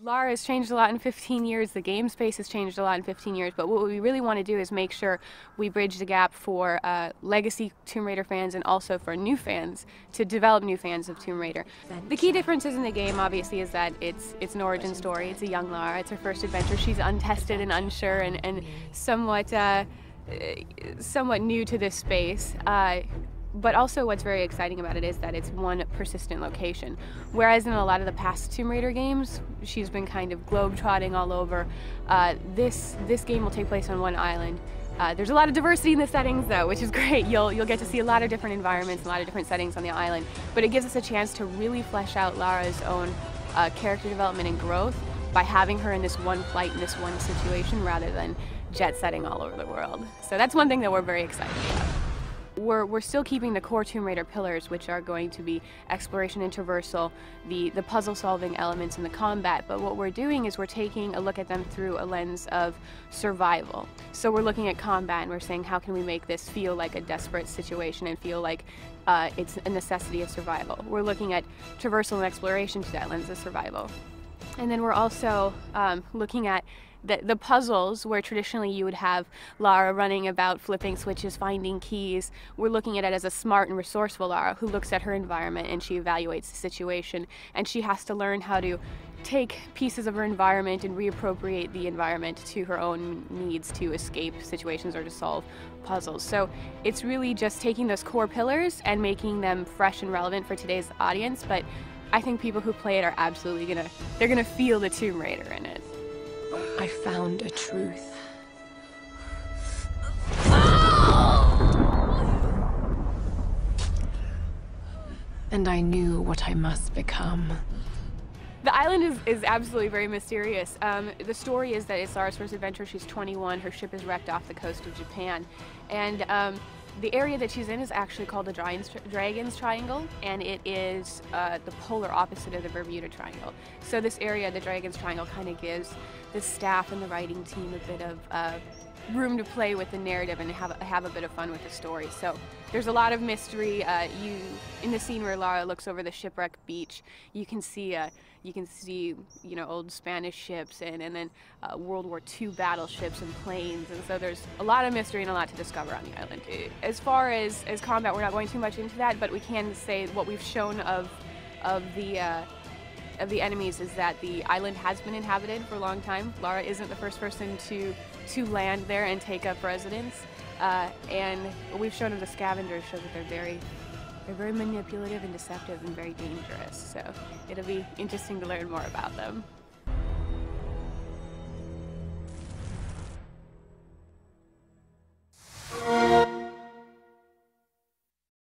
Lara has changed a lot in 15 years, the game space has changed a lot in 15 years, but what we really want to do is make sure we bridge the gap for legacy Tomb Raider fans and also for new fans, to develop new fans of Tomb Raider. The key differences in the game, obviously, is that it's an origin story. It's a young Lara, it's her first adventure. She's untested and unsure and somewhat new to this space. But also what's very exciting about it is that it's one persistent location. Whereas in a lot of the past Tomb Raider games, she's been kind of globe-trotting all over. This game will take place on one island. There's a lot of diversity in the settings though, which is great. You'll get to see a lot of different environments, a lot of different settings on the island. But it gives us a chance to really flesh out Lara's own character development and growth by having her in this one plight, in this one situation, rather than jet-setting all over the world. So that's one thing that we're very excited about. We're still keeping the core Tomb Raider pillars, which are going to be exploration and traversal, the puzzle-solving elements in the combat, but what we're doing is we're taking a look at them through a lens of survival. So we're looking at combat and we're saying, how can we make this feel like a desperate situation and feel like it's a necessity of survival? We're looking at traversal and exploration through that lens of survival. And then we're also looking at the puzzles where traditionally you would have Lara running about, flipping switches, finding keys. We're looking at it as a smart and resourceful Lara who looks at her environment and she evaluates the situation, and she has to learn how to take pieces of her environment and reappropriate the environment to her own needs to escape situations or to solve puzzles. So it's really just taking those core pillars and making them fresh and relevant for today's audience, but I think people who play it are absolutely they're gonna feel the Tomb Raider in it. I found a truth. And I knew what I must become. The island is absolutely very mysterious. The story is that it's Lara's first adventure. She's 21, her ship is wrecked off the coast of Japan. And the area that she's in is actually called the Dragon's Triangle, and it is the polar opposite of the Bermuda Triangle. So this area, the Dragon's Triangle, kind of gives the staff and the writing team a bit of room to play with the narrative and have a bit of fun with the story. So there's a lot of mystery. In the scene where Lara looks over the shipwrecked beach, you can see old Spanish ships and then World War II battleships and planes, and so there's a lot of mystery and a lot to discover on the island. As far as combat, we're not going too much into that, but we can say what we've shown of the enemies is that the island has been inhabited for a long time. Lara isn't the first person to land there and take up residence, and what we've shown of the scavengers show that they're very manipulative and deceptive and very dangerous. So it'll be interesting to learn more about them.